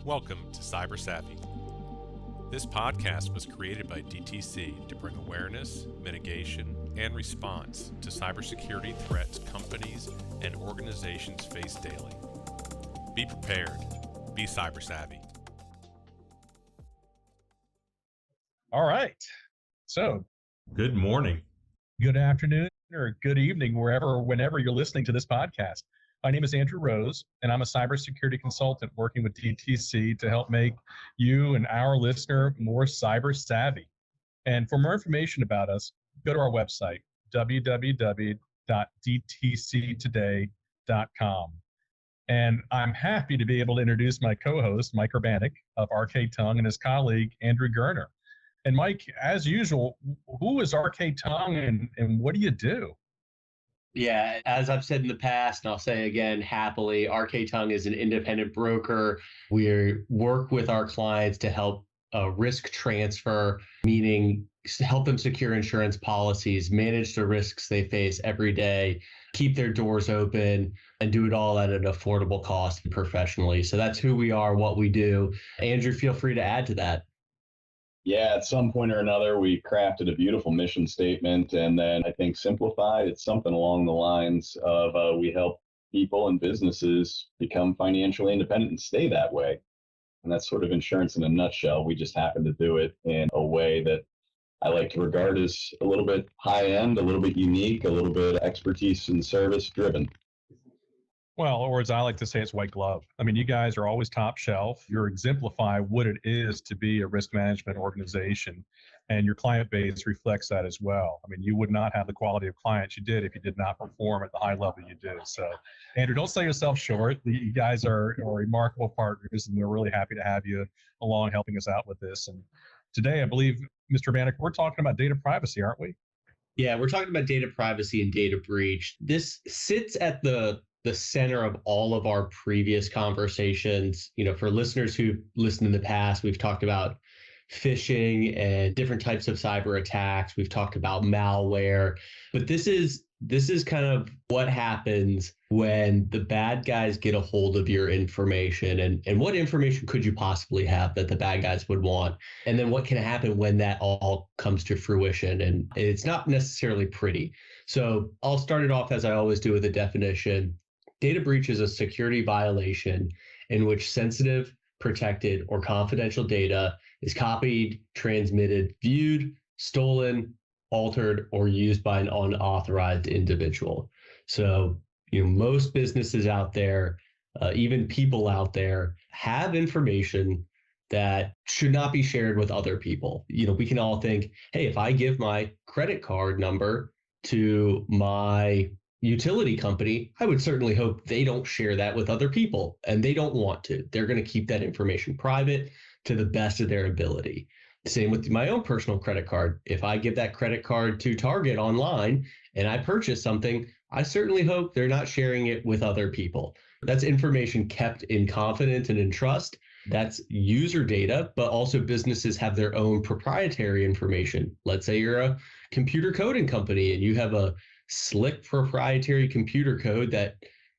Welcome to Cyber Savvy. This podcast was created by DTC to bring awareness, mitigation, and response to cybersecurity threats companies and organizations face daily. Be prepared. Be cyber savvy. All right. So, good morning, good afternoon, or good evening, whenever you're listening to this podcast. My name is Andrew Rose, and I'm a cybersecurity consultant working with DTC to help make you and our listener more cyber savvy. And for more information about us, go to our website, www.dtctoday.com. And I'm happy to be able to introduce my co-host, Mike Urbanik of Arcade Tongue, and his colleague, Andrew Gerner. And Mike, as usual, who is Arcade Tongue and what do you do? Yeah, as I've said in the past, and I'll say again happily, Arcade Tongue is an independent broker. We work with our clients to help risk transfer, meaning help them secure insurance policies, manage the risks they face every day, keep their doors open, and do it all at an affordable cost professionally. So that's who we are, what we do. Andrew, feel free to add to that. Yeah, at some point or another, we crafted a beautiful mission statement, and then I think simplified. It's something along the lines of we help people and businesses become financially independent and stay that way. And that's sort of insurance in a nutshell. We just happen to do it in a way that I like to regard as a little bit high end, a little bit unique, a little bit expertise and service driven. Well, or as I like to say, it's white glove. I mean, you guys are always top shelf. You exemplify what it is to be a risk management organization, and your client base reflects that as well. I mean, you would not have the quality of clients you did if you did not perform at the high level you do. So, Andrew, don't sell yourself short. You guys are remarkable partners, and we're really happy to have you along helping us out with this. And today, I believe, Mr. Urbanik, we're talking about data privacy, aren't we? Yeah, we're talking about data privacy and data breach. This sits at the center of all of our previous conversations. You know, for listeners who've listened in the past, we've talked about phishing and different types of cyber attacks. We've talked about malware, but this is kind of what happens when the bad guys get a hold of your information, and what information could you possibly have that the bad guys would want? And then what can happen when that all comes to fruition? And it's not necessarily pretty. So I'll start it off as I always do with a definition. Data breach is a security violation in which sensitive, protected, or confidential data is copied, transmitted, viewed, stolen, altered, or used by an unauthorized individual. So, most businesses out there, even people out there, have information that should not be shared with other people. We can all think, hey, if I give my credit card number to my utility company, I would certainly hope they don't share that with other people, and they don't want to. They're going to keep that information private to the best of their ability. Same with my own personal credit card. If I give that credit card to Target online and I purchase something, I certainly hope they're not sharing it with other people. That's information kept in confidence and in trust. That's user data, but also businesses have their own proprietary information. Let's say you're a computer coding company and you have a slick proprietary computer code that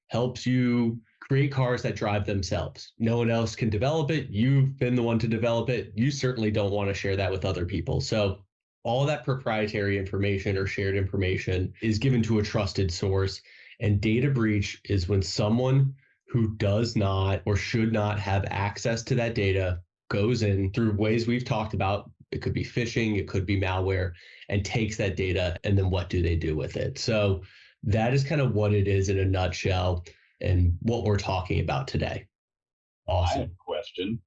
helps you create cars that drive themselves. No one else can develop it. You've been the one to develop it. You certainly don't want to share that with other people. So all that proprietary information or shared information is given to a trusted source. And data breach is when someone who does not or should not have access to that data goes in through ways we've talked about. It could be phishing, it could be malware, and takes that data, and then what do they do with it? So that is kind of what it is in a nutshell and what we're talking about today. Awesome. I have a question.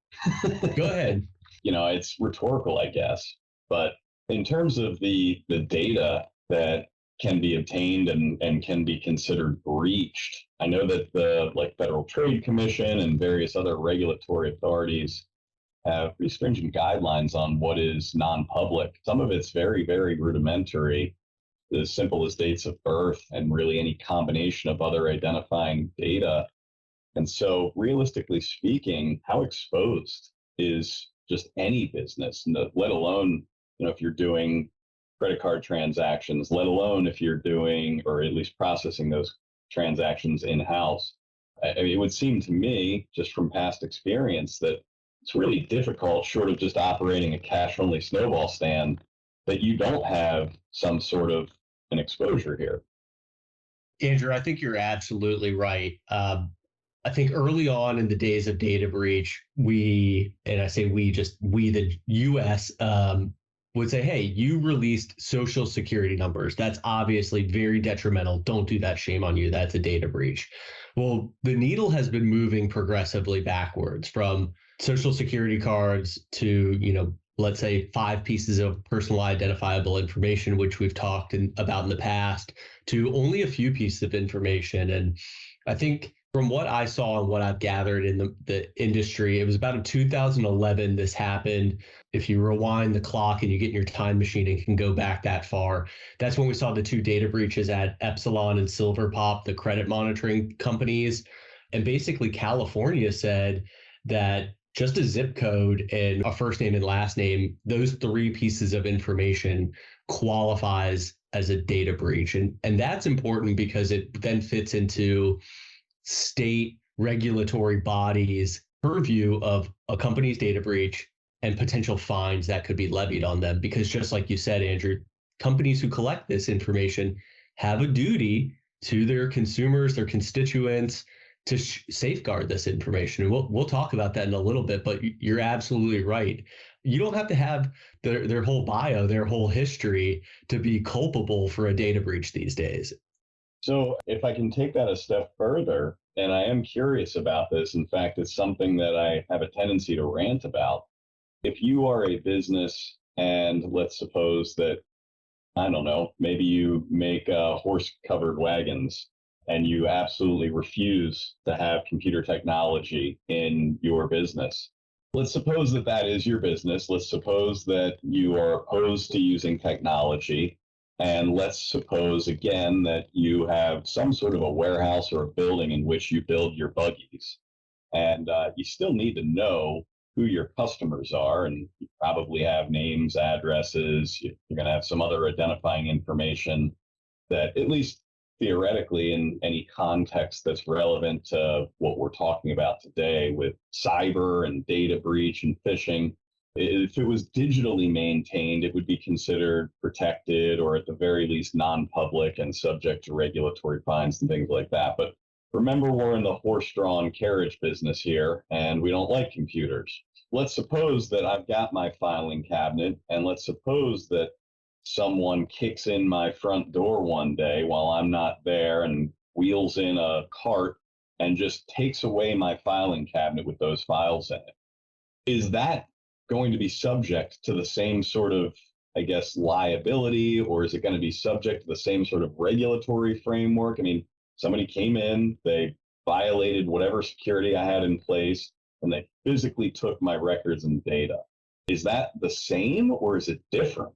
Go ahead. It's rhetorical, I guess, but in terms of the data that can be obtained and can be considered breached, I know that the Federal Trade Commission and various other regulatory authorities have pretty stringent guidelines on what is non-public. Some of it's very, very rudimentary, as simple as dates of birth and really any combination of other identifying data. And so realistically speaking, how exposed is just any business, let alone, if you're doing credit card transactions, let alone if you're doing, or at least processing those transactions in-house. I mean, it would seem to me, just from past experience, that it's really difficult, short of just operating a cash-only snowball stand, that you don't have some sort of an exposure here. Andrew, I think you're absolutely right. I think early on in the days of data breach, and I say we, the US, would say, hey, you released social security numbers. That's obviously very detrimental. Don't do that. Shame on you. That's a data breach. Well, the needle has been moving progressively backwards from social security cards to, let's say 5 pieces of personal identifiable information, which we've talked about in the past, to only a few pieces of information. And I think from what I saw and what I've gathered in the industry, it was about in 2011 this happened. If you rewind the clock and you get in your time machine and can go back that far, that's when we saw the 2 data breaches at Epsilon and Silverpop, the credit monitoring companies. And basically California said that just a zip code and a first name and last name, those 3 pieces of information qualifies as a data breach. And that's important because it then fits into state regulatory bodies' purview of a company's data breach and potential fines that could be levied on them. Because just like you said, Andrew, companies who collect this information have a duty to their consumers, their constituents, to safeguard this information. And we'll talk about that in a little bit, but you're absolutely right. You don't have to have their whole bio, their whole history to be culpable for a data breach these days. So if I can take that a step further, and I am curious about this, in fact, it's something that I have a tendency to rant about. If you are a business and let's suppose that, I don't know, maybe you make horse-covered wagons and you absolutely refuse to have computer technology in your business. Let's suppose that that is your business. Let's suppose that you are opposed to using technology. And let's suppose, again, that you have some sort of a warehouse or a building in which you build your buggies. And you still need to know who your customers are. And you probably have names, addresses. You're going to have some other identifying information that, at least theoretically, in any context that's relevant to what we're talking about today with cyber and data breach and phishing, if it was digitally maintained, it would be considered protected or at the very least non-public and subject to regulatory fines and things like that. But remember, we're in the horse-drawn carriage business here, and we don't like computers. Let's suppose that I've got my filing cabinet, and let's suppose that someone kicks in my front door one day while I'm not there and wheels in a cart and just takes away my filing cabinet with those files in it. Is that going to be subject to the same sort of, I guess, liability, or is it going to be subject to the same sort of regulatory framework? I mean, somebody came in, they violated whatever security I had in place, and they physically took my records and data. Is that the same or is it different?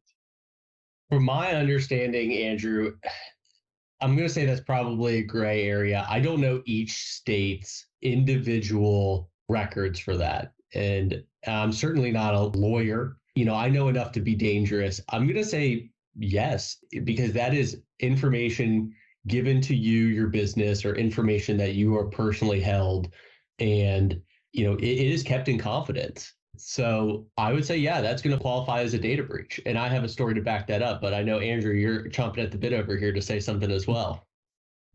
From my understanding, Andrew, I'm going to say that's probably a gray area. I don't know each state's individual records for that. And I'm certainly not a lawyer. I know enough to be dangerous. I'm going to say yes, because that is information given to you, your business, or information that you are personally held. And, it is kept in confidence. So I would say, yeah, that's going to qualify as a data breach. And I have a story to back that up. But I know, Andrew, you're chomping at the bit over here to say something as well.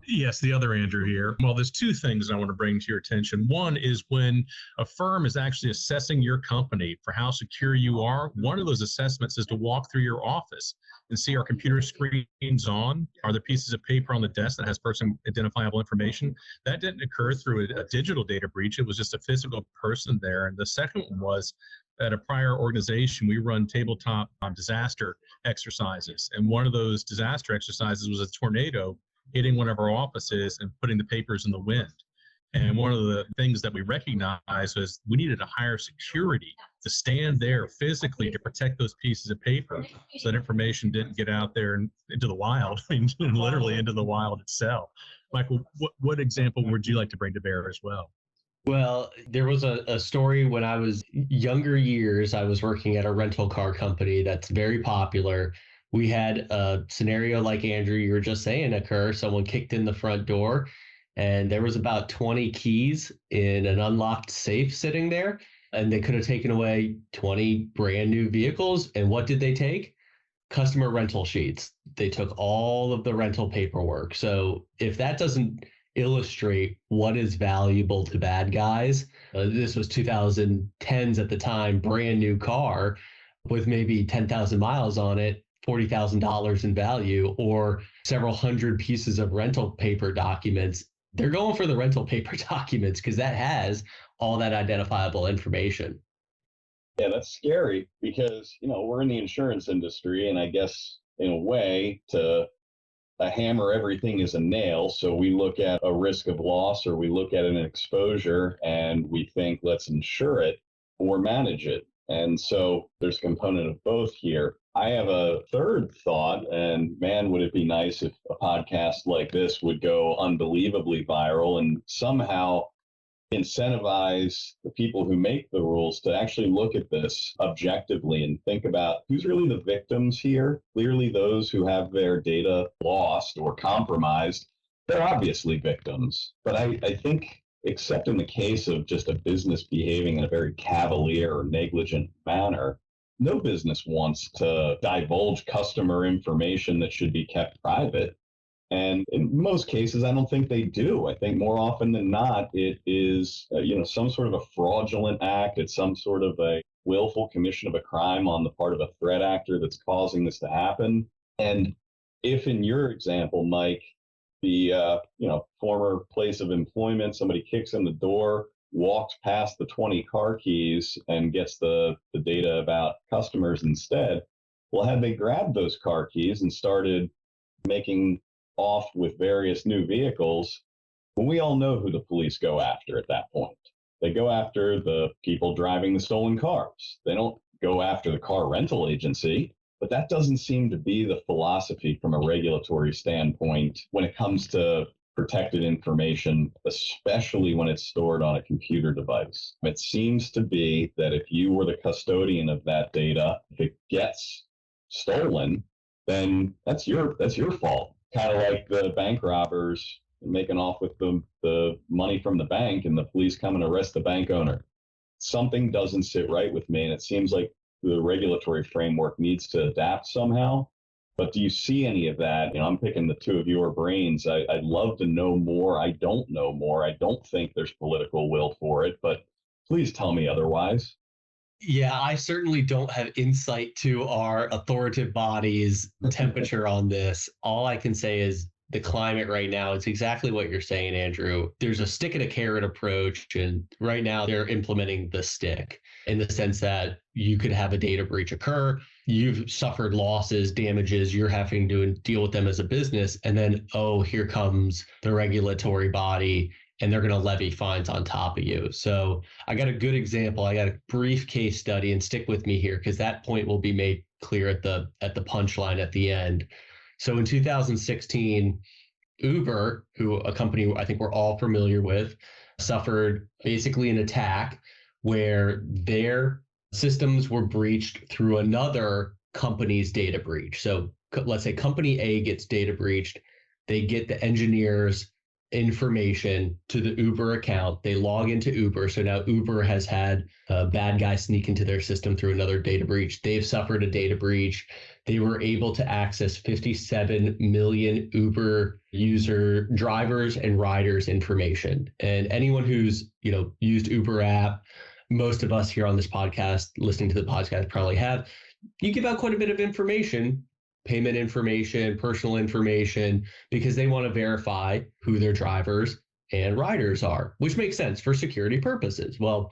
Yes, the other Andrew here. Well, there's 2 things I want to bring to your attention. One is when a firm is actually assessing your company for how secure you are, one of those assessments is to walk through your office and see, are computer screens on? Are there pieces of paper on the desk that has person identifiable information? That didn't occur through a digital data breach. It was just a physical person there. And the second one was, at a prior organization, we run tabletop disaster exercises. And one of those disaster exercises was a tornado hitting one of our offices and putting the papers in the wind. And one of the things that we recognized was we needed to hire security to stand there physically to protect those pieces of paper so that information didn't get out there and into the wild, literally into the wild itself. Michael, what example would you like to bring to bear as well? Well, there was a story when I was younger years. I was working at a rental car company that's very popular. We had a scenario like Andrew, you were just saying, occur. Someone kicked in the front door and there was about 20 keys in an unlocked safe sitting there, and they could have taken away 20 brand new vehicles. And what did they take? Customer rental sheets. They took all of the rental paperwork. So if that doesn't illustrate what is valuable to bad guys, this was 2010s at the time, brand new car with maybe 10,000 miles on it, $40,000 in value, or several hundred pieces of rental paper documents. They're going for the rental paper documents because that has all that identifiable information. Yeah, that's scary because, we're in the insurance industry, and I guess in a way to a hammer, everything is a nail. So we look at a risk of loss, or we look at an exposure and we think, let's insure it or manage it. And so there's a component of both here. I have a third thought, and man, would it be nice if a podcast like this would go unbelievably viral and somehow incentivize the people who make the rules to actually look at this objectively and think about who's really the victims here. Clearly, those who have their data lost or compromised, they're obviously victims. But I think, except in the case of just a business behaving in a very cavalier or negligent manner, no business wants to divulge customer information that should be kept private. And in most cases, I don't think they do. I think more often than not, it is, some sort of a fraudulent act. It's some sort of a willful commission of a crime on the part of a threat actor that's causing this to happen. And if in your example, Mike, the, former place of employment, somebody kicks in the door, walks past the 20 car keys and gets the data about customers instead, well, had they grabbed those car keys and started making off with various new vehicles, well, we all know who the police go after at that point. They go after the people driving the stolen cars. They don't go after the car rental agency, but that doesn't seem to be the philosophy from a regulatory standpoint when it comes to protected information, especially when it's stored on a computer device. It seems to be that if you were the custodian of that data, if it gets stolen, then that's your fault. Kind of like the bank robbers making off with the money from the bank and the police come and arrest the bank owner. Something doesn't sit right with me, and it seems like the regulatory framework needs to adapt somehow. But do you see any of that? I'm picking the two of your brains. I'd love to know more. I don't know more. I don't think there's political will for it, but please tell me otherwise. Yeah, I certainly don't have insight to our authoritative body's temperature on this. All I can say is the climate right now is exactly what you're saying, Andrew. There's a stick and a carrot approach, and right now they're implementing the stick in the sense that you could have a data breach occur. You've suffered losses, damages, you're having to deal with them as a business. And then, here comes the regulatory body, and they're going to levy fines on top of you. So I got a good example. I got a brief case study, and stick with me here because that point will be made clear at the punchline at the end. So in 2016, Uber, a company I think we're all familiar with, suffered basically an attack where their systems were breached through another company's data breach. So let's say company A gets data breached. They get the engineers' information to the Uber account. They log into Uber. So now Uber has had a bad guy sneak into their system through another data breach. They've suffered a data breach. They were able to access 57 million Uber user drivers and riders information. And anyone who's, used Uber app, most of us here on this podcast, listening to the podcast probably have, you give out quite a bit of information, payment information, personal information, because they want to verify who their drivers and riders are, which makes sense for security purposes. Well,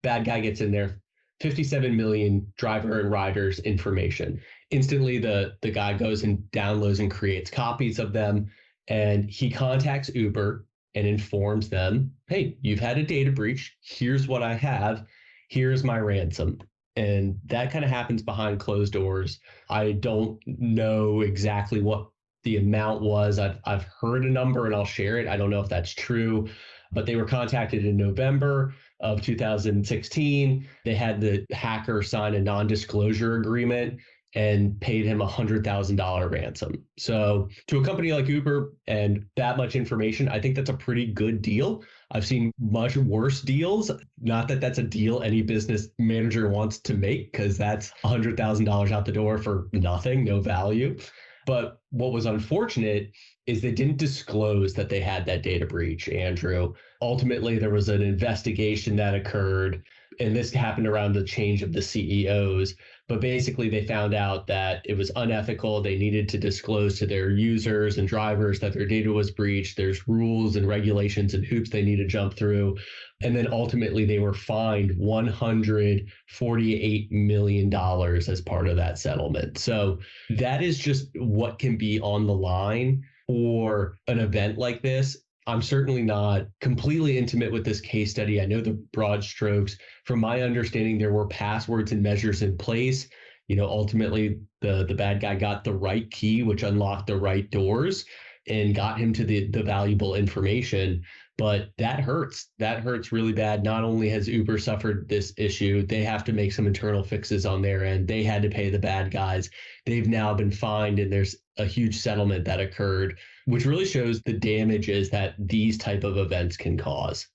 bad guy gets in there, 57 million driver and riders information. Instantly, the guy goes and downloads and creates copies of them, and he contacts Uber and informs them, hey, you've had a data breach. Here's what I have. Here's my ransom. And that kind of happens behind closed doors. I don't know exactly what the amount was. I've heard a number and I'll share it. I don't know if that's true, but they were contacted in November of 2016. They had the hacker sign a non-disclosure agreement. and paid him $100,000 ransom. So to a company like Uber and that much information, I think that's a pretty good deal. I've seen much worse deals. Not that that's a deal any business manager wants to make, because that's $100,000 out the door for nothing, no value. But what was unfortunate is they didn't disclose that they had that data breach, Andrew. Ultimately, there was an investigation that occurred, and this happened around the change of the CEOs. But basically, they found out that it was unethical. They needed to disclose to their users and drivers that their data was breached. There's rules and regulations and hoops they need to jump through. And then ultimately, they were fined $148 million as part of that settlement. So that is just what can be on the line for an event like this. I'm certainly not completely intimate with this case study. I know the broad strokes. From my understanding, there were passwords and measures in place. Ultimately, the bad guy got the right key, which unlocked the right doors and got him to the valuable information. But that hurts. That hurts really bad. Not only has Uber suffered this issue, they have to make some internal fixes on their end. They had to pay the bad guys. They've now been fined, and there's a huge settlement that occurred, which really shows the damages that these type of events can cause.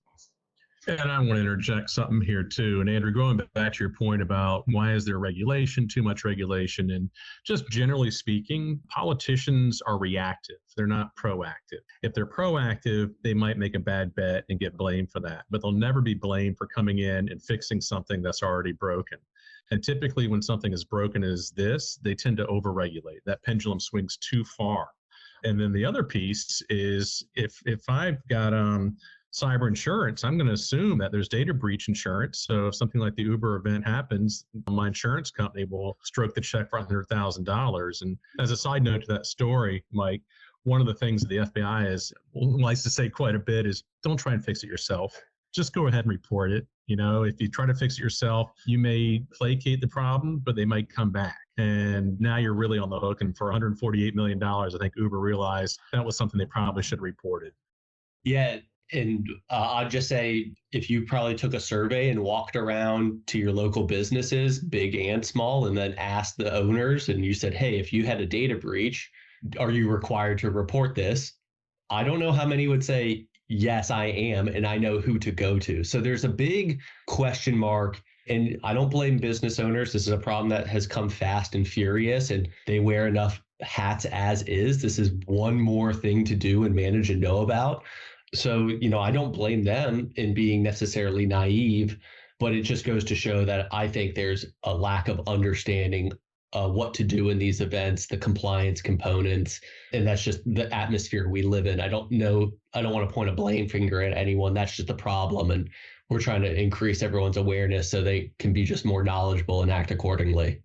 And I want to interject something here too. And Andrew, going back to your point about why is there regulation, too much regulation, and just generally speaking, politicians are reactive. They're not proactive. If they're proactive, they might make a bad bet and get blamed for that, but they'll never be blamed for coming in and fixing something that's already broken. And typically when something as broken as this, they tend to overregulate. That pendulum swings too far. And then the other piece is if I've got cyber insurance, I'm going to assume that there's data breach insurance. So if something like the Uber event happens, my insurance company will stroke the check for $100,000. And as a side note to that story, Mike, one of the things that the FBI likes to say quite a bit is don't try and fix it yourself. Just go ahead and report it. If you try to fix it yourself, you may placate the problem, but they might come back. And now you're really on the hook. And for $148 million, I think Uber realized that was something they probably should have reported. Yeah. And I'd just say, if you probably took a survey and walked around to your local businesses, big and small, and then asked the owners, and you said, hey, if you had a data breach, are you required to report this? I don't know how many would say, yes, I am, and I know who to go to. So there's a big question mark. And I don't blame business owners. This is a problem that has come fast and furious, and they wear enough hats as is. This is one more thing to do and manage and know about. So, I don't blame them in being necessarily naive, but it just goes to show that I think there's a lack of understanding what to do in these events, the compliance components, and that's just the atmosphere we live in. I don't want to point a blame finger at anyone. That's just a problem. And we're trying to increase everyone's awareness so they can be just more knowledgeable and act accordingly.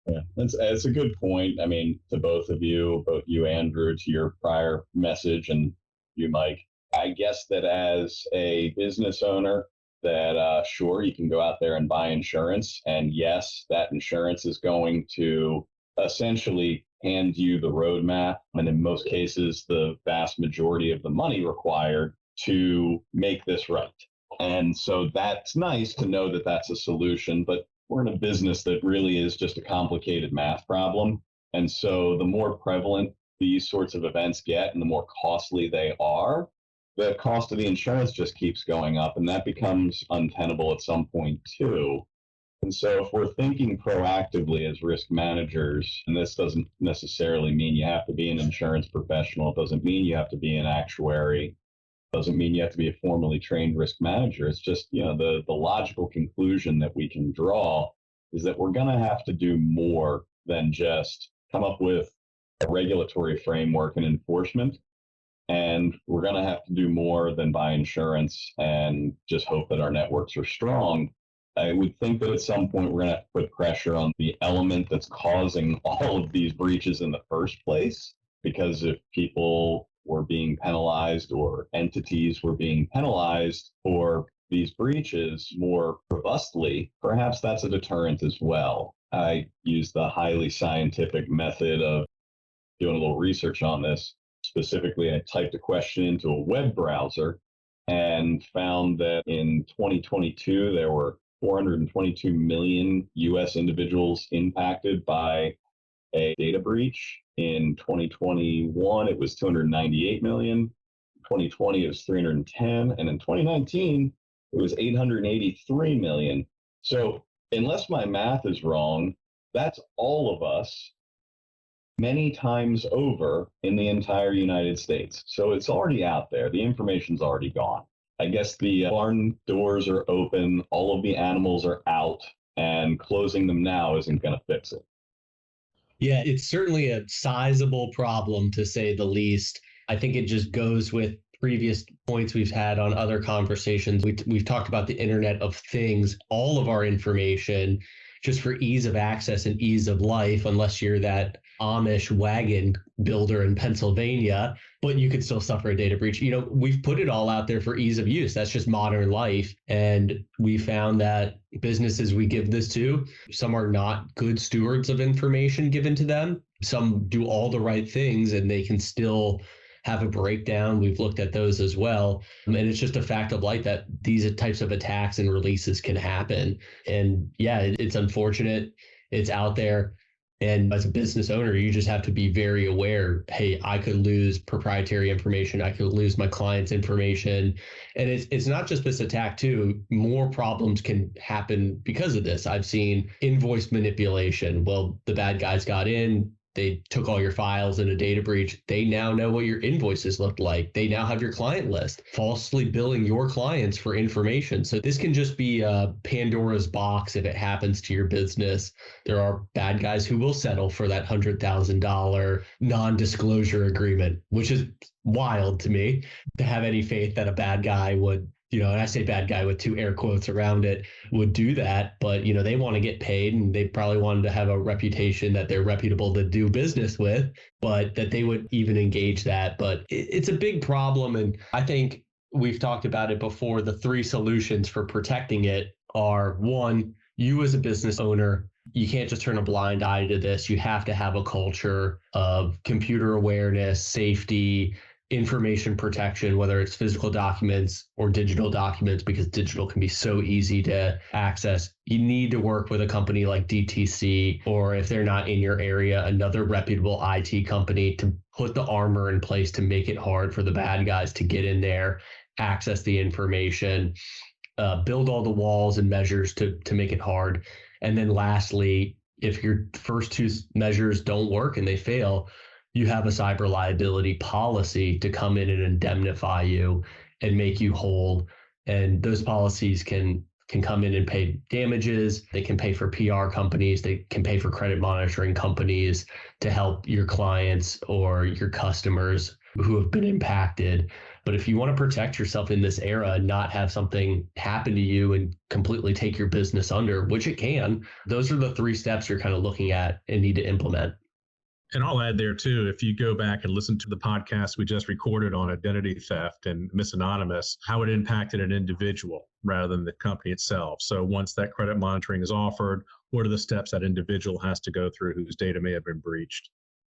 Yeah, that's a good point. I mean, to both you, Andrew, to your prior message, and you, Mike, I guess that as a business owner, that sure, you can go out there and buy insurance. And yes, that insurance is going to essentially hand you the roadmap, and in most cases, the vast majority of the money required to make this right. And so that's nice to know that that's a solution, but we're in a business that really is just a complicated math problem. And so the more prevalent these sorts of events get and the more costly they are, the cost of the insurance just keeps going up, and that becomes untenable at some point too. And so if we're thinking proactively as risk managers, and this doesn't necessarily mean you have to be an insurance professional, it doesn't mean you have to be an actuary, it doesn't mean you have to be a formally trained risk manager. It's just, the logical conclusion that we can draw is that we're going to have to do more than just come up with a regulatory framework and enforcement. And we're going to have to do more than buy insurance and just hope that our networks are strong. I would think that at some point we're going to have to put pressure on the element that's causing all of these breaches in the first place, because if people were being penalized or entities were being penalized for these breaches more robustly, perhaps that's a deterrent as well. I use the highly scientific method of doing a little research on this. Specifically, I typed a question into a web browser and found that in 2022, there were 422 million US individuals impacted by a data breach. In 2021, it was 298 million. 2020, it was 310. And in 2019, it was 883 million. So unless my math is wrong, that's all of us many times over in the entire United States. So it's already out there. The information's already gone. I guess the barn doors are open, all of the animals are out, and closing them now isn't going to fix it. Yeah, it's certainly a sizable problem, to say the least. I think it just goes with previous points we've had on other conversations. We've talked about the Internet of Things, all of our information, just for ease of access and ease of life, unless you're that Amish wagon builder in Pennsylvania, but you could still suffer a data breach. We've put it all out there for ease of use. That's just modern life. And we found that businesses we give this to, some are not good stewards of information given to them. Some do all the right things and they can still have a breakdown. We've looked at those as well. And it's just a fact of life that these types of attacks and releases can happen. And yeah, it's unfortunate. It's out there. And as a business owner, you just have to be very aware, hey, I could lose proprietary information. I could lose my client's information. And it's not just this attack too. More problems can happen because of this. I've seen invoice manipulation. Well, the bad guys got in. They took all your files in a data breach. They now know what your invoices look like. They now have your client list, falsely billing your clients for information. So this can just be a Pandora's box if it happens to your business. There are bad guys who will settle for that $100,000 non-disclosure agreement, which is wild to me to have any faith that a bad guy would, and I say bad guy with two air quotes around it, would do that. But, they want to get paid and they probably wanted to have a reputation that they're reputable to do business with, but that they would even engage that. But it's a big problem. And I think we've talked about it before. The three solutions for protecting it are: one, you as a business owner, you can't just turn a blind eye to this. You have to have a culture of computer awareness, safety, information protection, whether it's physical documents or digital documents, because digital can be so easy to access. You need to work with a company like DTC, or if they're not in your area, another reputable IT company, to put the armor in place to make it hard for the bad guys to get in there, access the information, build all the walls and measures to make it hard. And then lastly, if your first two measures don't work and they fail, you have a cyber liability policy to come in and indemnify you and make you whole. And those policies can come in and pay damages. They can pay for PR companies. They can pay for credit monitoring companies to help your clients or your customers who have been impacted. But if you want to protect yourself in this era and not have something happen to you and completely take your business under, which it can, those are the three steps you're kind of looking at and need to implement. And I'll add there too, if you go back and listen to the podcast we just recorded on identity theft and misanonymous, how it impacted an individual rather than the company itself. So once that credit monitoring is offered, what are the steps that individual has to go through whose data may have been breached?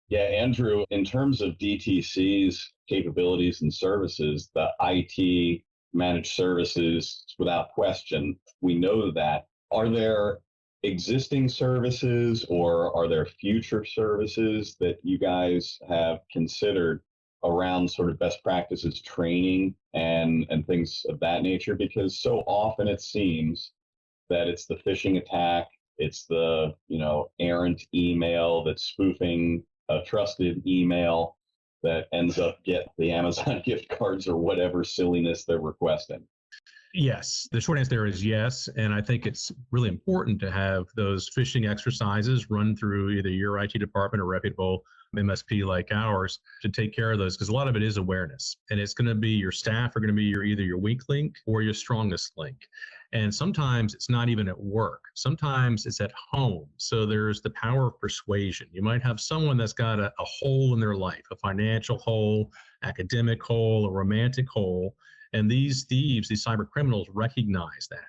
Yeah, Andrew, in terms of DTC's capabilities and services, the IT managed services, without question, we know that. Are there existing services or are there future services that you guys have considered around sort of best practices training and things of that nature? Because so often it seems that it's the phishing attack, it's the errant email that's spoofing a trusted email that ends up get the Amazon gift cards or whatever silliness they're requesting. Yes, the short answer there is yes. And I think it's really important to have those phishing exercises run through either your IT department or reputable MSP like ours to take care of those, because a lot of it is awareness. And it's going to be your staff are going to be either your weak link or your strongest link. And sometimes it's not even at work. Sometimes it's at home. So there's the power of persuasion. You might have someone that's got a hole in their life, a financial hole, academic hole, a romantic hole. And these thieves, these cyber criminals, recognize that.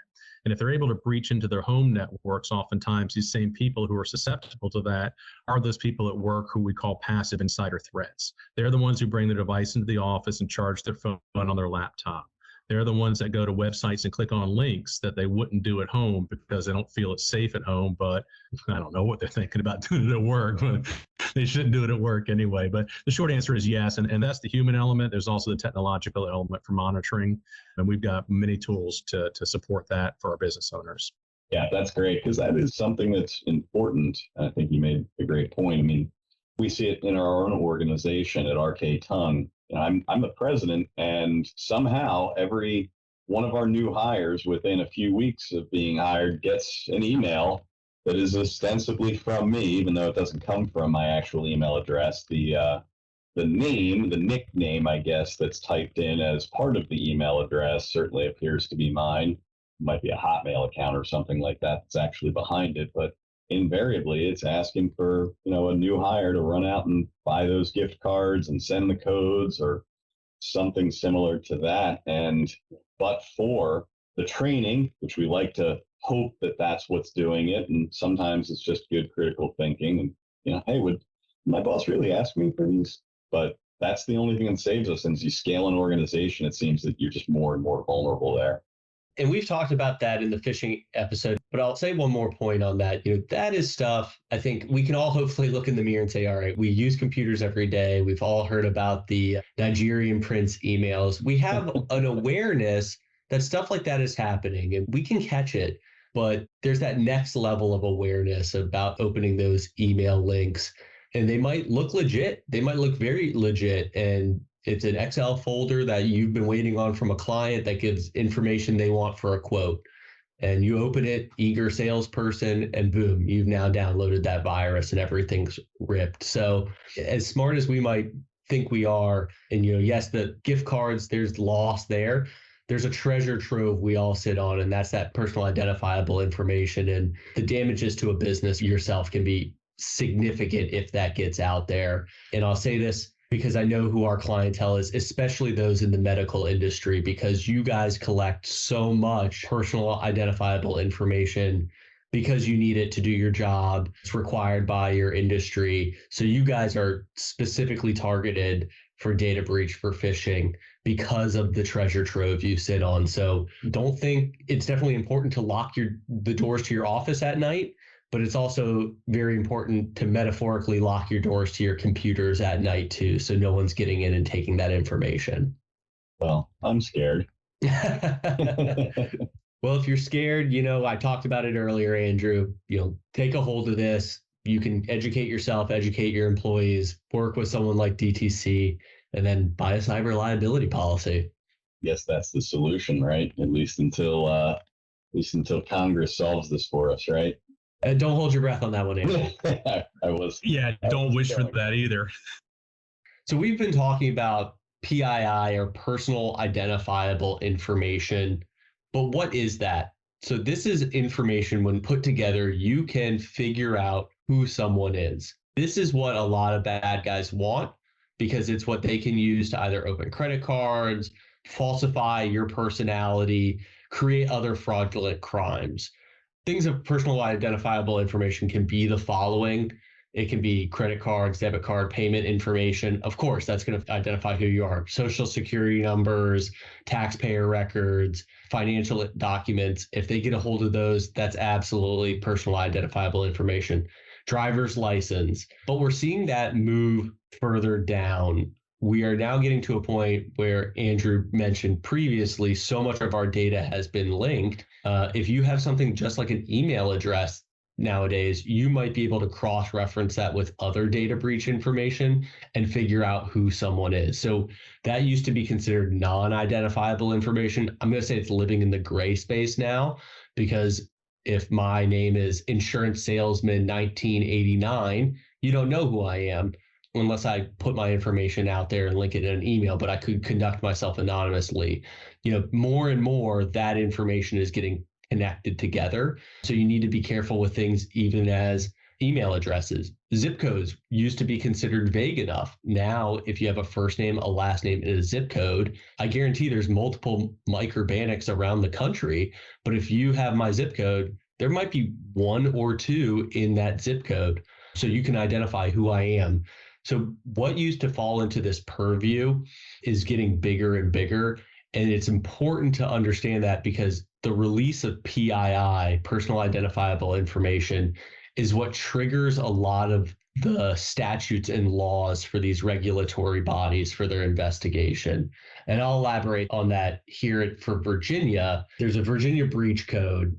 And if they're able to breach into their home networks, oftentimes these same people who are susceptible to that are those people at work who we call passive insider threats. They're the ones who bring the device into the office and charge their phone on their laptop. They're the ones that go to websites and click on links that they wouldn't do at home because they don't feel it's safe at home. But I don't know what they're thinking about doing it at work. But they shouldn't do it at work anyway. But the short answer is yes. And that's the human element. There's also the technological element for monitoring. And we've got many tools to support that for our business owners. Yeah, that's great, because that is something that's important. I think you made a great point. I mean, we see it in our own organization at RK Tongue. I'm the president, and somehow every one of our new hires within a few weeks of being hired gets an email that is ostensibly from me, even though it doesn't come from my actual email address. The name, the nickname, I guess, that's typed in as part of the email address certainly appears to be mine. It might be a Hotmail account or something like that that's actually behind it, but invariably it's asking for a new hire to run out and buy those gift cards and send the codes or something similar to that. And but for the training, which we like to hope that that's what's doing it, and sometimes it's just good critical thinking and hey, would my boss really ask me for these? But that's the only thing that saves us. And as you scale an organization, it seems that you're just more and more vulnerable there. And we've talked about that in the phishing episode, but I'll say one more point on that. That is stuff I think we can all hopefully look in the mirror and say, all right, we use computers every day. We've all heard about the Nigerian prince emails. We have an awareness that stuff like that is happening and we can catch it. But there's that next level of awareness about opening those email links. And they might look legit. They might look very legit. And it's an Excel folder that you've been waiting on from a client that gives information they want for a quote. And you open it, eager salesperson, and boom, you've now downloaded that virus and everything's ripped. So as smart as we might think we are, and yes, the gift cards, there's loss there. There's a treasure trove we all sit on, and that's that personal identifiable information. And the damages to a business yourself can be significant if that gets out there. And I'll say this, because I know who our clientele is, especially those in the medical industry, because you guys collect so much personal identifiable information because you need it to do your job. It's required by your industry. So you guys are specifically targeted for data breach, for phishing, because of the treasure trove you sit on. So don't think it's definitely important to lock the doors to your office at night, but it's also very important to metaphorically lock your doors to your computers at night too, so no one's getting in and taking that information. Well, I'm scared. Well, if you're scared, I talked about it earlier, Andrew, take a hold of this. You can educate yourself, educate your employees, work with someone like DTC, and then buy a cyber liability policy. Yes, that's the solution, right? At least until Congress solves this for us, right? Don't hold your breath on that one, Andrew. Don't wish for that either. So we've been talking about PII, or personal identifiable information, but what is that? So this is information when put together, you can figure out who someone is. This is what a lot of bad guys want, because it's what they can use to either open credit cards, falsify your personality, create other fraudulent crimes. Things of personal identifiable information can be the following. It can be credit cards, debit card, payment information. Of course, that's going to identify who you are. Social security numbers, taxpayer records, financial documents. If they get a hold of those, that's absolutely personal identifiable information. Driver's license. But we're seeing that move further down. We are now getting to a point where Andrew mentioned previously, so much of our data has been linked. If you have something just like an email address nowadays, you might be able to cross-reference that with other data breach information and figure out who someone is. So that used to be considered non-identifiable information. I'm going to say it's living in the gray space now, because if my name is Insurance Salesman 1989, you don't know who I am unless I put my information out there and link it in an email, but I could conduct myself anonymously. More and more that information is getting connected together. So you need to be careful with things, even as email addresses. Zip codes used to be considered vague enough. Now, if you have a first name, a last name, and a zip code, I guarantee there's multiple Mike Urbaniks around the country. But if you have my zip code, there might be one or two in that zip code. So you can identify who I am. So what used to fall into this purview is getting bigger and bigger. And it's important to understand that because the release of PII, personal identifiable information, is what triggers a lot of the statutes and laws for these regulatory bodies for their investigation. And I'll elaborate on that here for Virginia. There's a Virginia breach code,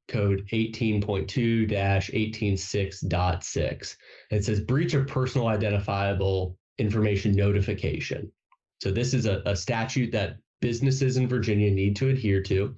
code 18.2-186.6. It says breach of personal identifiable information notification. So this is a statute that businesses in Virginia need to adhere to.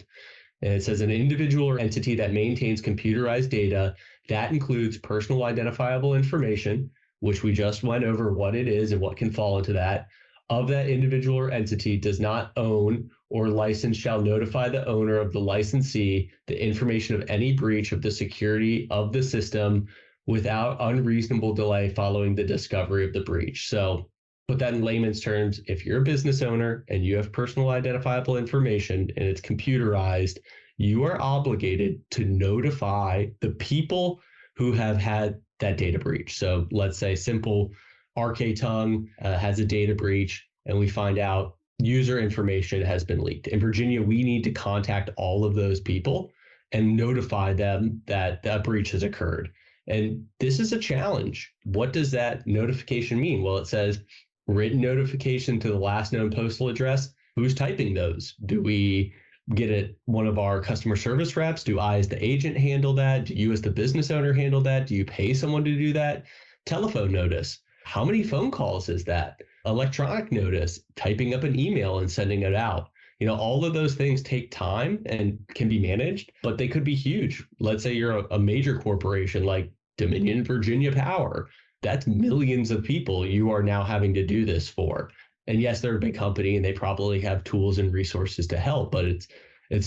And it says an individual or entity that maintains computerized data that includes personal identifiable information, which we just went over what it is and what can fall into that, of that individual or entity does not own or license shall notify the owner of the licensee the information of any breach of the security of the system without unreasonable delay following the discovery of the breach. So put that in layman's terms, if you're a business owner and you have personal identifiable information and it's computerized, you are obligated to notify the people who have had that data breach. So let's say simple RK Tongue has a data breach and we find out user information has been leaked. In Virginia, we need to contact all of those people and notify them that that breach has occurred. And this is a challenge. What does that notification mean? Well, it says written notification to the last known postal address. Who's typing those? Do we get it one of our customer service reps? Do I as the agent handle that? Do you as the business owner handle that? Do you pay someone to do that? Telephone notice. How many phone calls is that? Electronic notice, typing up an email and sending it out. You know, all of those things take time and can be managed, but they could be huge. Let's say you're a major corporation like Dominion Virginia Power. That's millions of people you are now having to do this for. And yes, they're a big company and they probably have tools and resources to help, but it's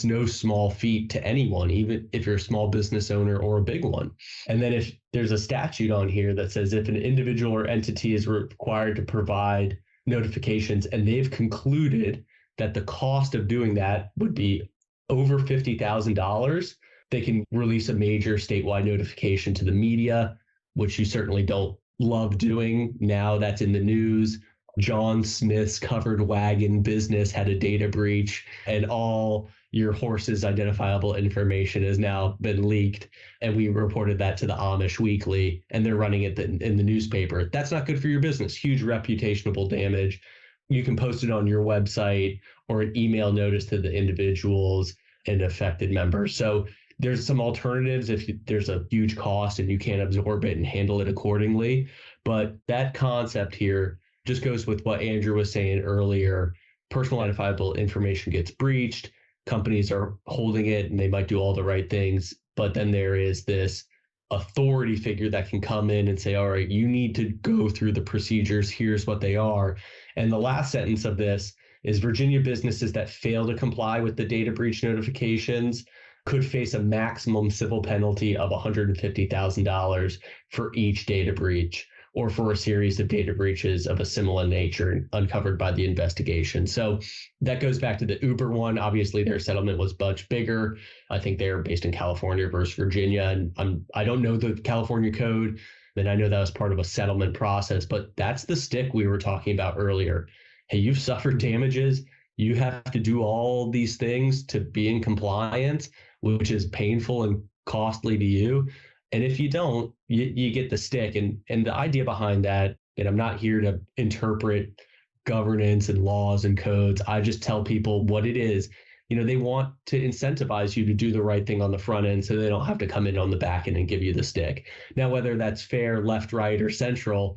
no small feat to anyone, even if you're a small business owner or a big one. And then if there's a statute on here that says if an individual or entity is required to provide notifications and they've concluded that the cost of doing that would be over $50,000, they can release a major statewide notification to the media, which you certainly don't love doing. Now that's in the news. John Smith's covered wagon business had a data breach and all your horse's identifiable information has now been leaked. And we reported that to the Amish Weekly and they're running it in the newspaper. That's not good for your business. Huge reputational damage. You can post it on your website or an email notice to the individuals and affected members. So there's some alternatives if there's a huge cost and you can't absorb it and handle it accordingly. But that concept here just goes with what Andrew was saying earlier. Personal identifiable information gets breached. Companies are holding it and they might do all the right things. But then there is this authority figure that can come in and say, all right, you need to go through the procedures. Here's what they are. And the last sentence of this is Virginia businesses that fail to comply with the data breach notifications could face a maximum civil penalty of $150,000 for each data breach or for a series of data breaches of a similar nature uncovered by the investigation. So that goes back to the Uber one. Obviously, their settlement was much bigger. I think they're based in California versus Virginia. And I don't know the California code, and I know that was part of a settlement process, but that's the stick we were talking about earlier. Hey, you've suffered damages. You have to do all these things to be in compliance, which is painful and costly to you. And if you don't, you get the stick. And the idea behind that, and I'm not here to interpret governance and laws and codes. I just tell people what it is. You know, they want to incentivize you to do the right thing on the front end so they don't have to come in on the back end and give you the stick. Now, whether that's fair, left, right, or central,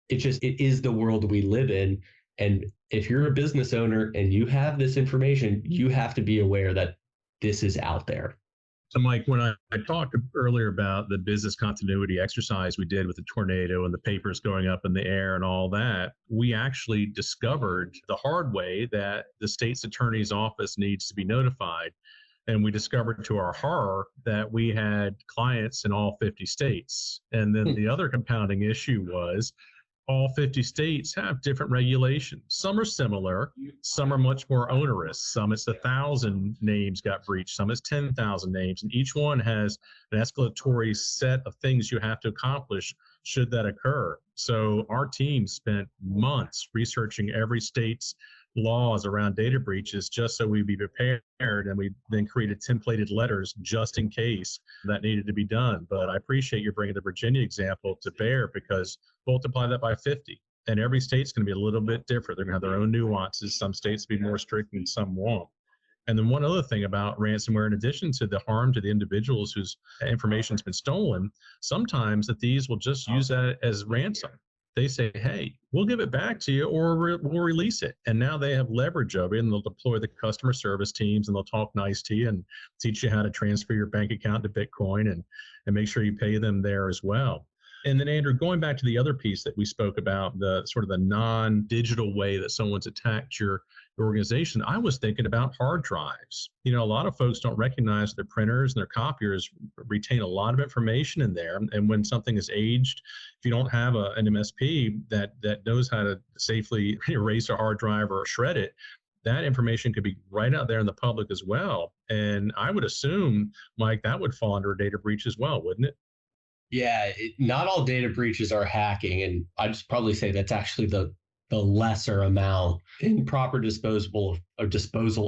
it is the world we live in. And if you're a business owner and you have this information, you have to be aware that this is out there. So, Mike, when I talked earlier about the business continuity exercise we did with the tornado and the papers going up in the air and all that, we actually discovered the hard way that the state's attorney's office needs to be notified. And we discovered to our horror that we had clients in all 50 states. And then the other compounding issue was all 50 states have different regulations. Some are similar, some are much more onerous. Some it's 1,000 names got breached, some it's 10,000 names, and each one has an escalatory set of things you have to accomplish should that occur. So our team spent months researching every state's laws around data breaches just so we'd be prepared, and we then created templated letters just in case that needed to be done. But I appreciate you bringing the Virginia example to bear, because multiply that by 50. And every state's going to be a little bit different. They're going to have their own nuances. Some states will be more strict and some won't. And then one other thing about ransomware, in addition to the harm to the individuals whose information's been stolen, sometimes that these will just use that as ransom. They say, hey, we'll give it back to you, or we'll release it. And now they have leverage over it, and they'll deploy the customer service teams, and they'll talk nice to you and teach you how to transfer your bank account to Bitcoin and make sure you pay them there as well. And then, Andrew, going back to the other piece that we spoke about, the sort of the non-digital way that someone's attacked your organization, I was thinking about hard drives. A lot of folks don't recognize their printers and their copiers retain a lot of information in there. And when something is aged, if you don't have an MSP that knows how to safely erase a hard drive or shred it, that information could be right out there in the public as well. And I would assume, Mike, that would fall under a data breach as well, wouldn't it? Yeah, not all data breaches are hacking, and I'd just probably say that's actually the lesser amount. Improper disposal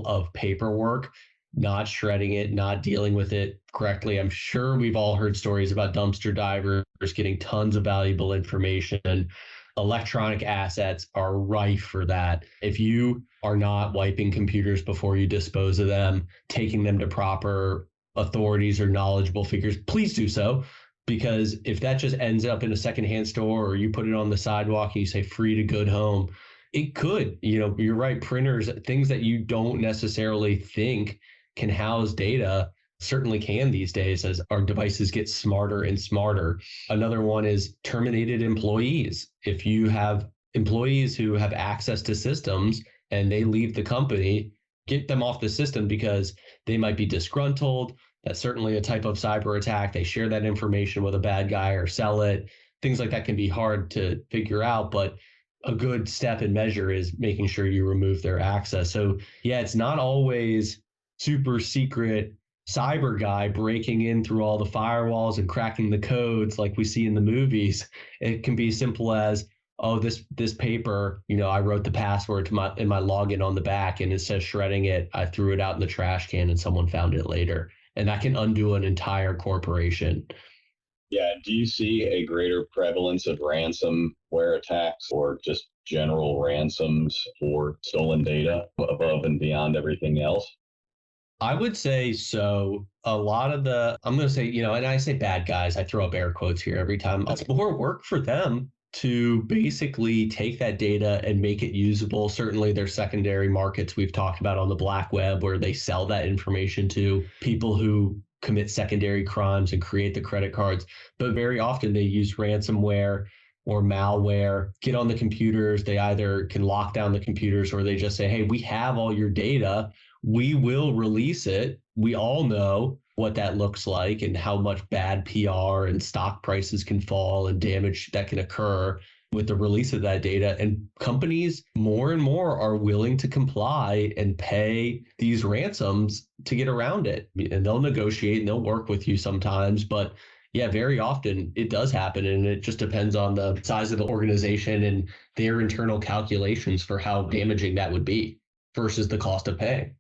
of paperwork, not shredding it, not dealing with it correctly. I'm sure we've all heard stories about dumpster divers getting tons of valuable information. Electronic assets are rife for that. If you are not wiping computers before you dispose of them, taking them to proper authorities or knowledgeable figures, please do so. Because if that just ends up in a secondhand store, or you put it on the sidewalk and you say free to good home, it could, you're right, printers, things that you don't necessarily think can house data, certainly can these days as our devices get smarter and smarter. Another one is terminated employees. If you have employees who have access to systems and they leave the company, get them off the system, because they might be disgruntled. That's certainly a type of cyber attack. They share that information with a bad guy or sell it. Things like that can be hard to figure out, but a good step and measure is making sure you remove their access. So yeah, it's not always super secret cyber guy breaking in through all the firewalls and cracking the codes like we see in the movies. It can be simple as, oh, this paper, I wrote the password to my login on the back, and instead of shredding it, I threw it out in the trash can and someone found it later. And that can undo an entire corporation. Yeah. Do you see a greater prevalence of ransomware attacks or just general ransoms for stolen data above and beyond everything else? I would say so. A lot of I'm going to say, and I say bad guys, I throw up air quotes here every time. It's more work for them to basically take that data and make it usable. Certainly there's secondary markets we've talked about on the black web where they sell that information to people who commit secondary crimes and create the credit cards. But very often they use ransomware or malware, get on the computers. They either can lock down the computers, or they just say, hey, we have all your data. We will release it. We all know what that looks like and how much bad PR and stock prices can fall and damage that can occur with the release of that data. And companies more and more are willing to comply and pay these ransoms to get around it. And they'll negotiate and they'll work with you sometimes. But yeah, very often it does happen. And it just depends on the size of the organization and their internal calculations for how damaging that would be versus the cost of paying.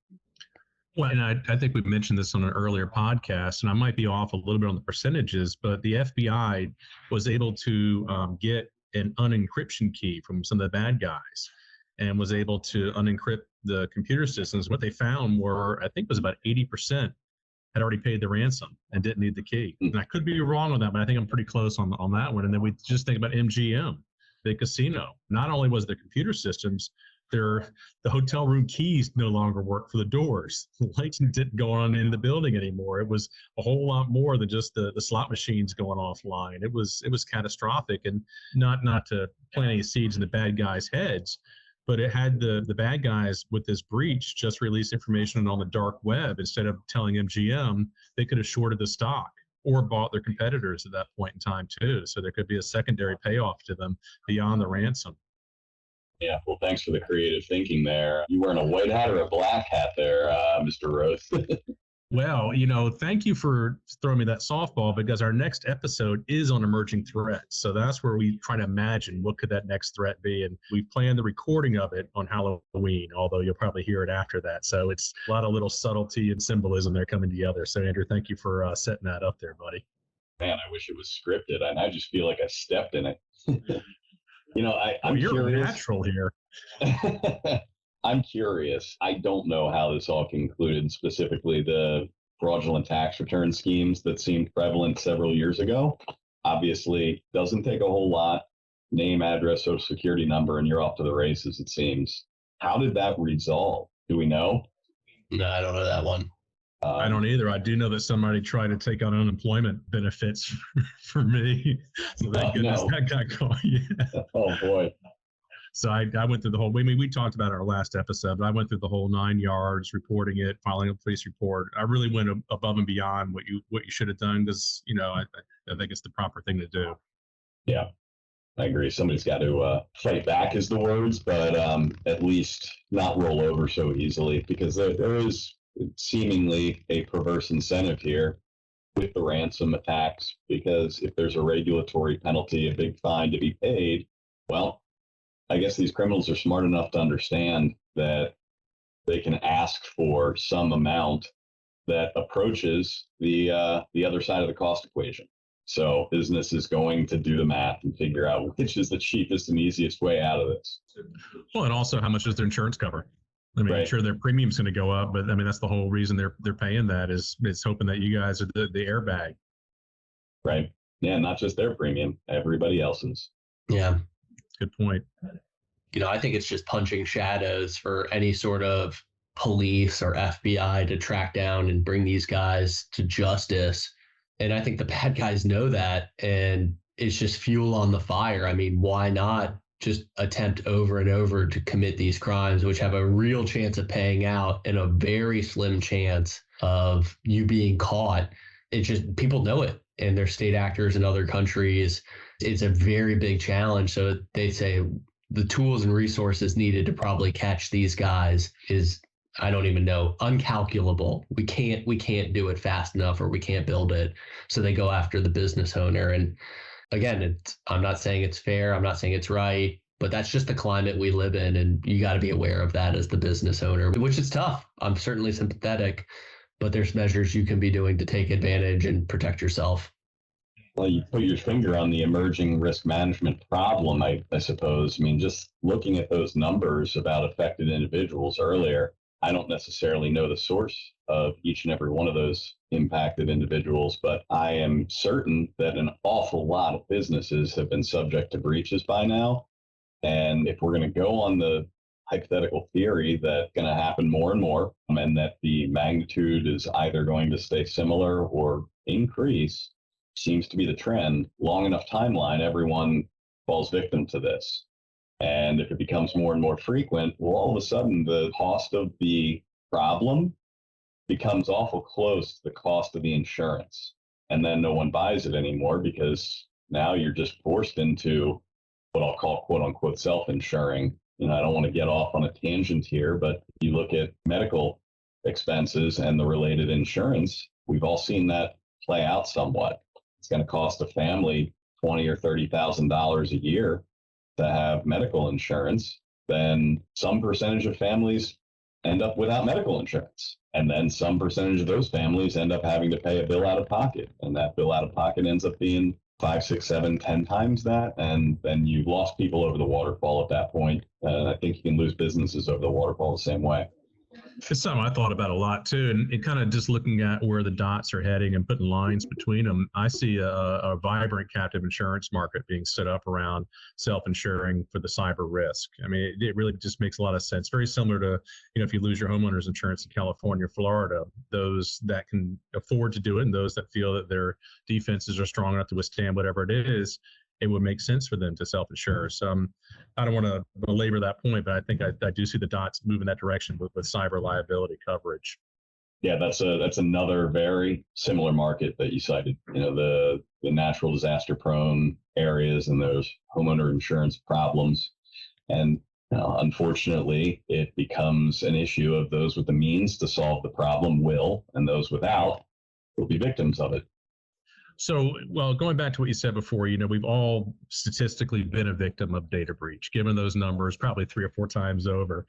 Well, and I think we mentioned this on an earlier podcast, and I might be off a little bit on the percentages, but the FBI was able to get an unencryption key from some of the bad guys and was able to unencrypt the computer systems. What they found were, I think it was about 80% had already paid the ransom and didn't need the key. And I could be wrong on that, but I think I'm pretty close on that one. And then we just think about MGM, the casino. Not only was the computer systems, the hotel room keys no longer work for the doors. The lights didn't go on in the building anymore. It was a whole lot more than just the slot machines going offline. It was catastrophic, and not to plant any seeds in the bad guys' heads, but it had the bad guys with this breach just release information on the dark web. Instead of telling MGM, they could have shorted the stock or bought their competitors at that point in time too. So there could be a secondary payoff to them beyond the ransom. Yeah, well, thanks for the creative thinking there. You wearing a white hat or a black hat there, Mr. Roth? Well, thank you for throwing me that softball, because our next episode is on emerging threats. So that's where we try to imagine what could that next threat be. And we've planned the recording of it on Halloween, although you'll probably hear it after that. So it's a lot of little subtlety and symbolism there coming together. So Andrew, thank you for setting that up there, buddy. Man, I wish it was scripted, and I just feel like I stepped in it. I'm you're curious. Natural here. I'm curious. I don't know how this all concluded, specifically the fraudulent tax return schemes that seemed prevalent several years ago. Obviously, doesn't take a whole lot. Name, address, social security number, and you're off to the races, it seems. How did that resolve? Do we know? No, I don't know that one. I don't either. I do know that somebody tried to take out unemployment benefits for me. So thank goodness that got caught. Yeah. Oh, boy. So I went through the whole, we talked about it in our last episode, but I went through the whole 9 yards, reporting it, filing a police report. I really went above and beyond what you should have done, because, I think it's the proper thing to do. Yeah, I agree. Somebody's got to fight back is the words, but at least not roll over so easily, because there is seemingly a perverse incentive here with the ransom attacks, because if there's a regulatory penalty, a big fine to be paid, well, I guess these criminals are smart enough to understand that they can ask for some amount that approaches the other side of the cost equation. So business is going to do the math and figure out which is the cheapest and easiest way out of this. Well, and also how much does their insurance cover? I mean, I'm sure their premium's going to go up, but I mean, that's the whole reason they're paying that is hoping that you guys are the airbag. Right. Yeah, not just their premium, everybody else's. Yeah. Good point. I think it's just punching shadows for any sort of police or FBI to track down and bring these guys to justice. And I think the bad guys know that, and it's just fuel on the fire. I mean, why not just attempt over and over to commit these crimes, which have a real chance of paying out and a very slim chance of you being caught? It's just, people know it, and they're state actors in other countries. It's a very big challenge. So they say the tools and resources needed to probably catch these guys is, I don't even know, uncalculable. We can't do it fast enough, or we can't build it. So they go after the business owner. And again, I'm not saying it's fair. I'm not saying it's right, but that's just the climate we live in. And you got to be aware of that as the business owner, which is tough. I'm certainly sympathetic, but there's measures you can be doing to take advantage and protect yourself. Well, you put your finger on the emerging risk management problem, I suppose. I mean, just looking at those numbers about affected individuals earlier, I don't necessarily know the source of each and every one of those impacted individuals, but I am certain that an awful lot of businesses have been subject to breaches by now. And if we're going to go on the hypothetical theory that's going to happen more and more, and that the magnitude is either going to stay similar or increase, seems to be the trend, long enough timeline, everyone falls victim to this. And if it becomes more and more frequent, well, all of a sudden the cost of the problem becomes awful close to the cost of the insurance. And then no one buys it anymore, because now you're just forced into what I'll call quote unquote self-insuring. I don't want to get off on a tangent here, but you look at medical expenses and the related insurance, we've all seen that play out somewhat. It's going to cost a family $20,000 or $30,000 a year to have medical insurance. Then some percentage of families end up without medical insurance. And then some percentage of those families end up having to pay a bill out of pocket. And that bill out of pocket ends up being 5, 6, 7, 10 times that. And then you've lost people over the waterfall at that point. And I think you can lose businesses over the waterfall the same way. It's something I thought about a lot too, and kind of just looking at where the dots are heading and putting lines between them. I see a vibrant captive insurance market being set up around self-insuring for the cyber risk. I mean, it really just makes a lot of sense. Very similar to, if you lose your homeowner's insurance in California or Florida, those that can afford to do it and those that feel that their defenses are strong enough to withstand whatever it is, it would make sense for them to self-insure. So I don't want to belabor that point, but I think I do see the dots move in that direction with cyber liability coverage. Yeah, that's another very similar market that you cited. The natural disaster prone areas and those homeowner insurance problems. And Unfortunately, it becomes an issue of those with the means to solve the problem will, and those without will be victims of it. So, well, going back to what you said before, we've all statistically been a victim of data breach, given those numbers probably 3 or 4 times over.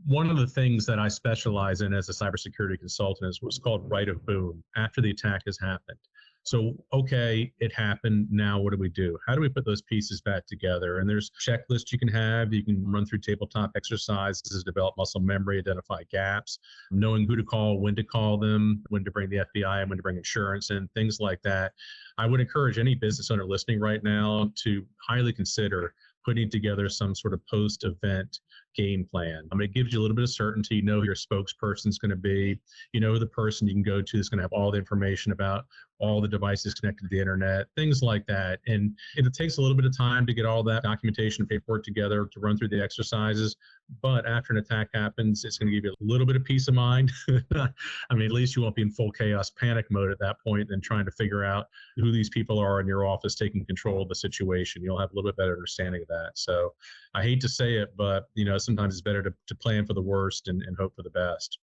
One of the things that I specialize in as a cybersecurity consultant is what's called right of boom, after the attack has happened. So, okay, it happened. Now, what do we do? How do we put those pieces back together? And there's checklists you can have. You can run through tabletop exercises, develop muscle memory, identify gaps, knowing who to call, when to call them, when to bring the FBI and when to bring insurance in, things like that. I would encourage any business owner listening right now to highly consider putting together some sort of post-event game plan. It gives you a little bit of certainty. You know who your spokesperson is going to be. You know the person you can go to is going to have all the information about all the devices connected to the internet, things like that. And it takes a little bit of time to get all that documentation and paperwork together to run through the exercises. But after an attack happens, it's going to give you a little bit of peace of mind. At least you won't be in full chaos panic mode at that point and trying to figure out who these people are in your office taking control of the situation. You'll have a little bit better understanding of that. So I hate to say it, but sometimes it's better to plan for the worst and hope for the best.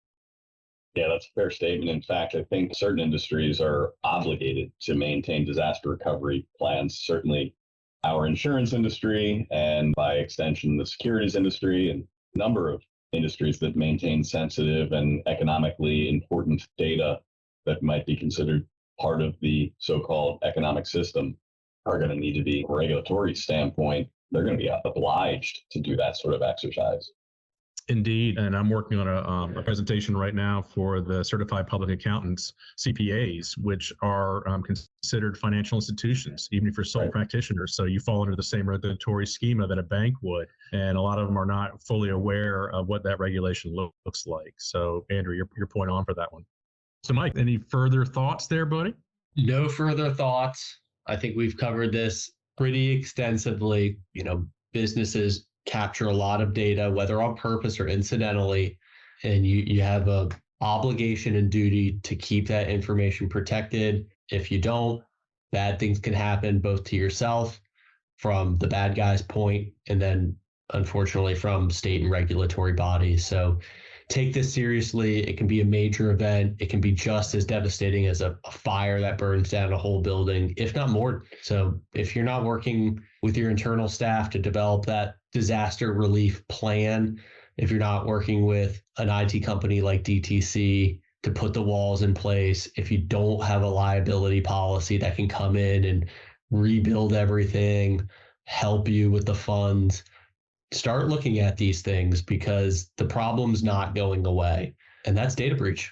Yeah, that's a fair statement. In fact, I think certain industries are obligated to maintain disaster recovery plans. Certainly our insurance industry, and by extension, the securities industry, and a number of industries that maintain sensitive and economically important data that might be considered part of the so-called economic system are going to need to be, from a regulatory standpoint, they're going to be obliged to do that sort of exercise. Indeed, and I'm working on a presentation right now for the Certified Public Accountants, CPAs, which are considered financial institutions, even if you're sole practitioners. So you fall under the same regulatory schema that a bank would, and a lot of them are not fully aware of what that regulation looks like. So, Andrew, your point on for that one. So, Mike, any further thoughts there, buddy? No further thoughts. I think we've covered this pretty extensively. Businesses capture a lot of data, whether on purpose or incidentally, and you have a obligation and duty to keep that information protected. If you don't, bad things can happen both to yourself from the bad guy's point, and then unfortunately from state and regulatory bodies. So take this seriously. It can be a major event. It can be just as devastating as a fire that burns down a whole building, if not more. So if you're not working with your internal staff to develop that disaster relief plan, if you're not working with an IT company like DTC to put the walls in place, if you don't have a liability policy that can come in and rebuild everything, help you with the funds, start looking at these things, because the problem's not going away. And that's data breach.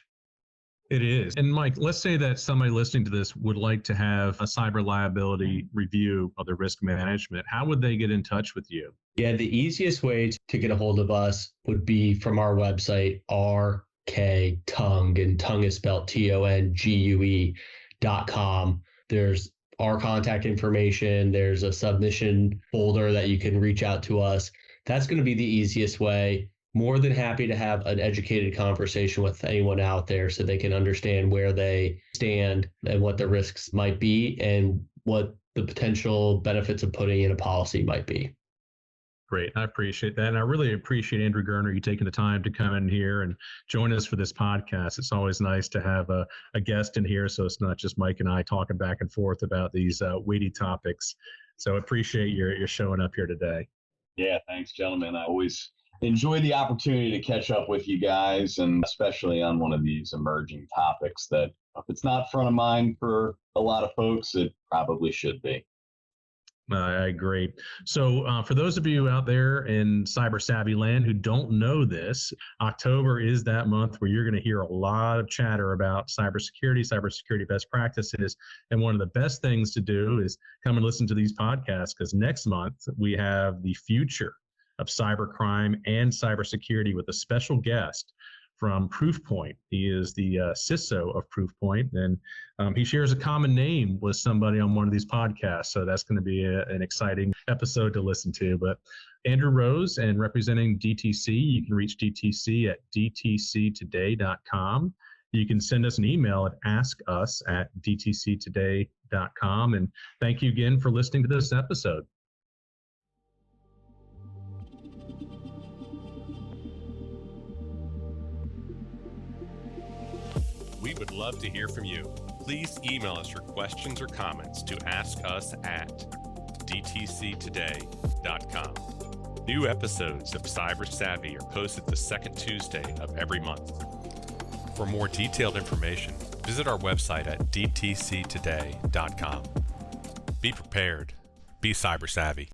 It is. And Mike, let's say that somebody listening to this would like to have a cyber liability review of their risk management. How would they get in touch with you? Yeah, the easiest way to get a hold of us would be from our website, RK-Tongue, and Tongue is spelled TONGUE.com. There's our contact information. There's a submission folder that you can reach out to us. That's going to be the easiest way. More than happy to have an educated conversation with anyone out there so they can understand where they stand and what the risks might be and what the potential benefits of putting in a policy might be. Great. I appreciate that. And I really appreciate Andrew Gerner, you taking the time to come in here and join us for this podcast. It's always nice to have a guest in here, so it's not just Mike and I talking back and forth about these weighty topics. So I appreciate your showing up here today. Yeah, thanks, gentlemen. I always enjoy the opportunity to catch up with you guys, and especially on one of these emerging topics that, if it's not front of mind for a lot of folks, it probably should be. I agree. So for those of you out there in cyber savvy land who don't know this, October is that month where you're going to hear a lot of chatter about cybersecurity best practices. And one of the best things to do is come and listen to these podcasts, because next month we have the future of cybercrime and cybersecurity with a special guest from Proofpoint. He is the CISO of Proofpoint, and he shares a common name with somebody on one of these podcasts. So that's going to be an exciting episode to listen to. But Andrew Rose, and representing DTC, you can reach DTC at dtctoday.com. You can send us an email at askus@dtctoday.com. And thank you again for listening to this episode. We would love to hear from you. Please email us your questions or comments to askus@dtctoday.com. New episodes of Cyber Savvy are posted the second Tuesday of every month. For more detailed information, visit our website at dtctoday.com. Be prepared. Be cyber savvy.